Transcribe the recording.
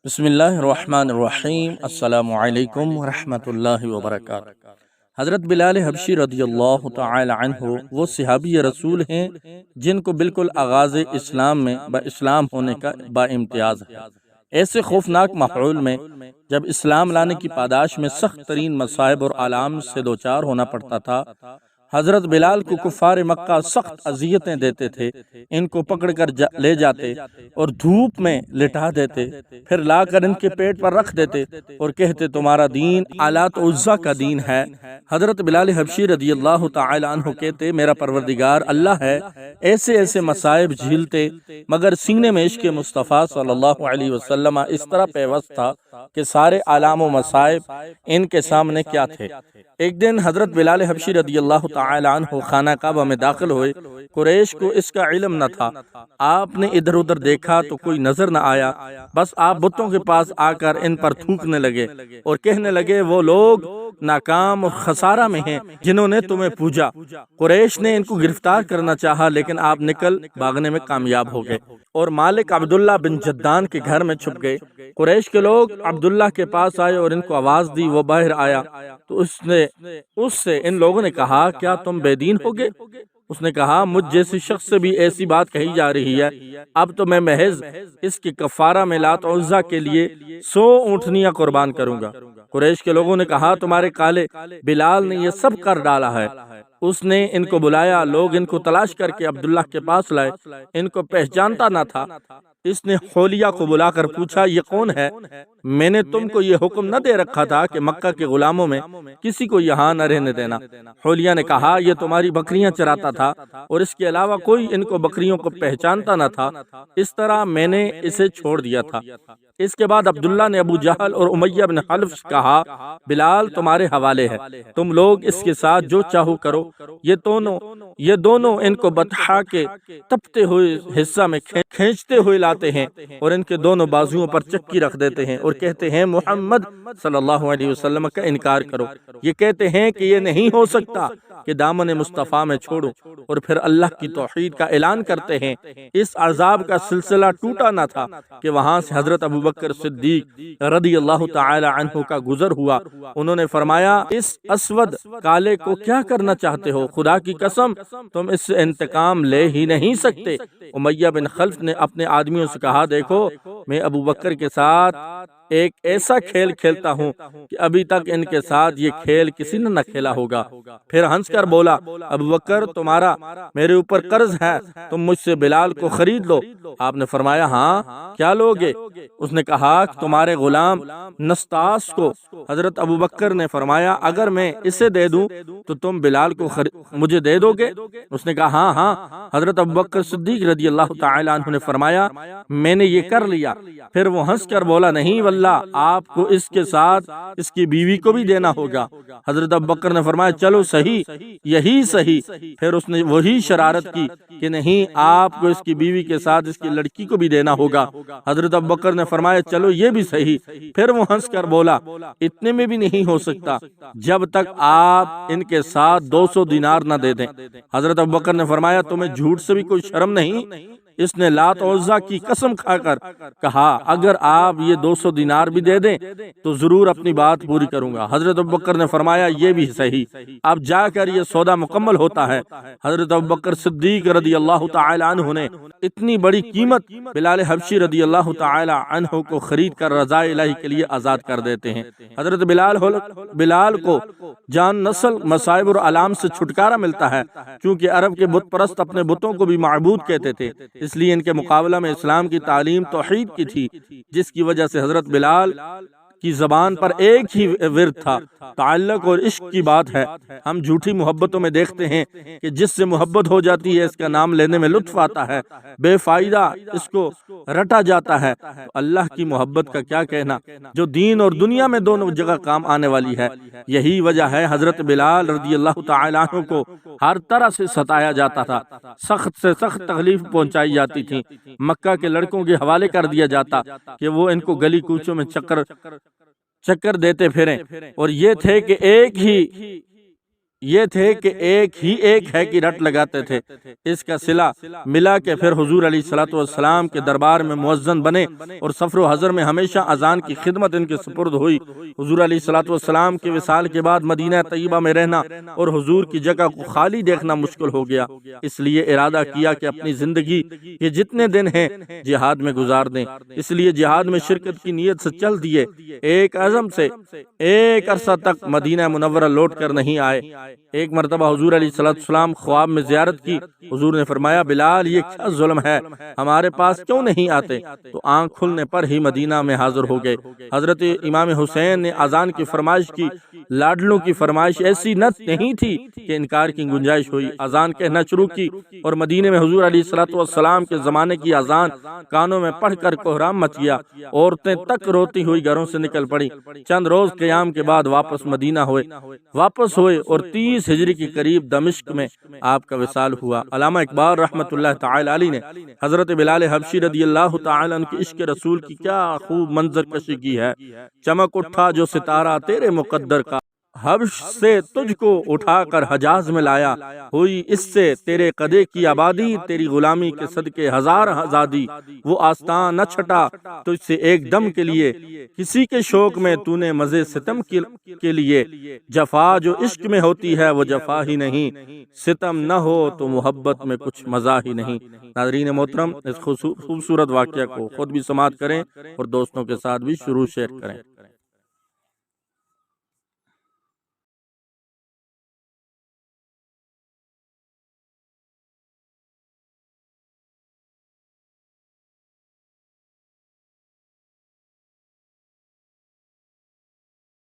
بسم اللہ الرحمن الرحیم۔ السلام علیکم ورحمۃ اللہ وبرکاتہ۔ حضرت بلال حبشی رضی اللہ تعالی عنہ وہ صحابی رسول ہیں جن کو بالکل آغاز اسلام میں با اسلام ہونے کا با امتیاز ہے۔ ایسے خوفناک ماحول میں جب اسلام لانے کی پاداش میں سخت ترین مصائب اور آلام سے دوچار ہونا پڑتا تھا، حضرت بلال کو کفار مکہ سخت اذیتیں دیتے تھے۔ ان کو پکڑ کر لے جاتے اور دھوپ میں لٹا دیتے، پھر لا کر ان کے پیٹ پر رکھ دیتے اور کہتے تمہارا دین آلات عزا کا دین ہے۔ حضرت بلال حبشی رضی اللہ تعالی عنہ کہتے میرا پروردگار اللہ ہے، ایسے ایسے مصائب جھیلتے مگر سینے میں عشق مصطفیٰ صلی اللہ علیہ وسلم اس طرح پیوست تھا کہ سارے آلام و مصائب ان کے سامنے کیا تھے۔ ایک دن حضرت بلال حبشی رضی اللہ تعالی عنہ خانہ کعبہ میں داخل ہوئے۔ قریش کو اس کا علم نہ تھا۔ آپ نے ادھر ادھر دیکھا تو کوئی نظر نہ آیا، بس آپ بتوں کے پاس آ کر ان پر تھوکنے لگے اور کہنے لگے وہ لوگ ناکام اور خسارہ میں ہیں جنہوں نے تمہیں پوجا۔ قریش نے ان کو گرفتار کرنا چاہا لیکن آپ نکل بھاگنے میں کامیاب ہو گئے اور مالک عبداللہ بن جدان کے گھر میں چھپ گئے۔ قریش کے لوگ عبداللہ کے پاس آئے اور ان کو آواز دی، وہ باہر آیا تو اس سے ان لوگوں نے کہا کیا تم بے دین ہو گئے؟ اس نے کہا مجھ جیسی شخص سے بھی ایسی بات کہی جا رہی ہے، اب تو میں محض اس کے کفارہ میں لات عزا کے لیے 100 اونٹنیاں قربان کروں گا۔ قریش کے لوگوں نے کہا تمہارے کالے بلال نے یہ سب کر ڈالا ہے۔ اس نے ان کو بلایا، لوگ ان کو تلاش کر کے عبداللہ کے پاس لائے، ان کو پہچانتا نہ تھا۔ اس نے حولیہ کو بلا کر پوچھا یہ کون ہے؟ میں نے تم کو یہ حکم نہ دے رکھا تھا کہ مکہ کے غلاموں میں کسی کو یہاں نہ رہنے دینا؟ حولیہ نے کہا یہ تمہاری بکریاں چراتا تھا اور اس کے علاوہ کوئی ان کو بکریوں کو پہچانتا نہ تھا، اس طرح میں نے اسے چھوڑ دیا تھا۔ اس کے بعد عبداللہ نے ابو جہل اور امیہ بن حلف سے کہا بلال تمہارے حوالے ہے، تم لوگ اس کے ساتھ جو چاہو کرو۔ یہ دونوں ان کو بطحا کے تپتے ہوئے حصہ میں کھینچتے ہوئے لاتے ہیں اور ان کے دونوں بازوؤں پر چکی رکھ دیتے ہیں اور کہتے ہیں محمد صلی اللہ علیہ وسلم کا انکار کرو۔ یہ کہتے ہیں کہ یہ نہیں ہو سکتا کہ دامن مصطفیٰ میں چھوڑو، اور پھر اللہ کی توحید کا اعلان کرتے ہیں۔ اس عذاب کا سلسلہ ٹوٹا نہ تھا کہ وہاں سے حضرت ابوبکر صدیق رضی اللہ تعالی عنہ کا گزر ہوا۔ انہوں نے فرمایا اس اسود کالے کو کیا کرنا چاہتے ہو؟ خدا کی قسم تم اس سے انتقام لے ہی نہیں سکتے۔ امیہ بن خلف نے اپنے آدمیوں سے کہا دیکھو میں ابوبکر کے ساتھ ایک ایسا کھیل کھیلتا ہوں کہ ابھی تک ان کے ساتھ یہ کھیل کسی نے نہ کھیلا ہوگا۔ پھر ہنس کر بولا ابوبکر تمہارا میرے اوپر قرض ہے، تم مجھ سے بلال کو خرید لو۔ آپ نے فرمایا ہاں کیا لوگے؟ اس نے کہا تمہارے غلام نستاس کو۔ حضرت ابوبکر نے فرمایا اگر میں اسے دے دوں تو تم بلال کو مجھے دے دو گے؟ اس نے کہا ہاں۔ حضرت ابوبکر صدیق رضی اللہ تعالی عنہ نے فرمایا میں نے یہ کر لیا۔ پھر وہ ہنس کر بولا نہیں واللہ آپ کو اس کے ساتھ اس کی بیوی کو بھی دینا ہوگا۔ حضرت ابوبکر نے فرمایا چلو صحیح، یہی صحیح۔ پھر اس نے وہی شرارت کی کہ نہیں آپ کو اس کی بیوی کے ساتھ اس کی لڑکی کو بھی دینا ہوگا۔ حضرت ابوبکر نے فرمایا چلو یہ بھی صحیح۔ پھر وہ ہنس کر بولا اتنے میں بھی نہیں ہو سکتا جب تک آپ ان کے ساتھ 200 دینار نہ دے دیں۔ حضرت ابوبکر نے فرمایا تمہیں جھوٹ سے بھی کوئی شرم نہیں؟ اس نے لات عزا کی قسم کھا کر کہا اگر آپ یہ 200 دینار بھی دے دیں تو ضرور اپنی بات پوری کروں گا۔ حضرت ابوبکر نے فرمایا یہ بھی صحیح، اب جا کر یہ سودا مکمل ہوتا ہے۔ حضرت ابوبکر صدیق رضی اللہ تعالی عنہ نے اتنی بڑی قیمت بلال حبشی رضی اللہ تعالی عنہ کو خرید کر رضا الہی کے لیے آزاد کر دیتے ہیں۔ حضرت بلال کو جان نسل مصائب اور علام سے چھٹکارا ملتا ہے، کیونکہ عرب کے بت پرست اپنے بتوں کو بھی معبود کہتے تھے، اس لیے ان کے مقابلہ میں اسلام کی تعلیم توحید کی تھی، جس کی وجہ سے حضرت بلال کی زبان پر ایک ہی ورد تھا، تعلق اور عشق کی بات ہے۔ ہم جھوٹی محبتوں میں دیکھتے ہیں کہ جس سے محبت ہو جاتی ہے اس کا نام لینے میں لطف آتا ہے، بے فائدہ اس کو رٹا جاتا ہے، تو اللہ کی محبت کا کیا کہنا جو دین اور دنیا میں دونوں جگہ کام آنے والی ہے۔ یہی وجہ ہے حضرت بلال رضی اللہ تعالی عنہ کو ہر طرح سے ستایا جاتا تھا، سخت سے سخت تکلیف پہنچائی جاتی تھی، مکہ کے لڑکوں کے حوالے کر دیا جاتا کہ وہ ان کو گلی کوچوں میں چکر دیتے پھریں، اور یہ تھے کہ یہ تھے کہ ایک ہے کہ رٹ لگاتے تھے، اس کا صلہ ملا کہ پھر حضور علیہ الصلوۃ والسلام کے دربار میں مؤذن بنے اور سفر و حضر میں ہمیشہ اذان کی خدمت ان کے سپرد ہوئی۔ حضور علیہ الصلوۃ والسلام کے وصال کے بعد مدینہ طیبہ میں رہنا اور حضور کی جگہ کو خالی دیکھنا مشکل ہو گیا، اس لیے ارادہ کیا کہ اپنی زندگی کے جتنے دن ہیں جہاد میں گزار دیں۔ اس لیے جہاد میں شرکت کی نیت سے چل دیے، ایک عزم سے ایک عرصہ تک مدینہ منورہ لوٹ کر نہیں آئے۔ ایک مرتبہ حضور علیہ السلام خواب میں زیارت کی، حضور نے فرمایا بلال یہ کیا ظلم ہے، ہمارے پاس کیوں نہیں آتے؟ تو آنکھ کھلنے پر ہی مدینہ میں حاضر ہو گئے۔ حضرت امام حسین نے اذان کی فرمائش کی، لاڈلوں کی فرمائش ایسی نہیں تھی کہ انکار کی گنجائش ہوئی۔ اذان کہنا شروع کی اور مدینے میں حضور علیہ السلام کے زمانے کی اذان کانوں میں پڑھ کر کوہرام مچ گیا، عورتیں تک روتی ہوئی گھروں سے نکل پڑی۔ چند روز قیام کے بعد واپس مدینہ ہوئے اور 30 ہجری کے قریب دمشق میں آپ کا وصال ہوا۔ علامہ اقبال رحمۃ اللہ تعالی علیہ نے حضرت بلال حبشی رضی اللہ تعالی عنہ کے عشق رسول کی کیا خوب منظر کشی کی ہے۔ چمک اٹھا جو ستارہ تیرے مقدر کا، حبش سے تجھ کو اٹھا کر حجاز میں لایا، ہوئی اس سے تیرے قدے کی آبادی، تیری غلامی کے صدقے ہزار آزادی۔ وہ آستان نہ چھٹا تجھ سے ایک دم کے لیے، کسی کے شوق میں تو نے مزے ستم کے لیے۔ جفا جو عشق میں ہوتی ہے وہ جفا ہی نہیں، ستم نہ ہو تو محبت میں کچھ مزہ ہی نہیں۔ ناظرین محترم، اس خوبصورت واقعہ کو خود بھی سماعت کریں اور دوستوں کے ساتھ بھی شیئر کریں۔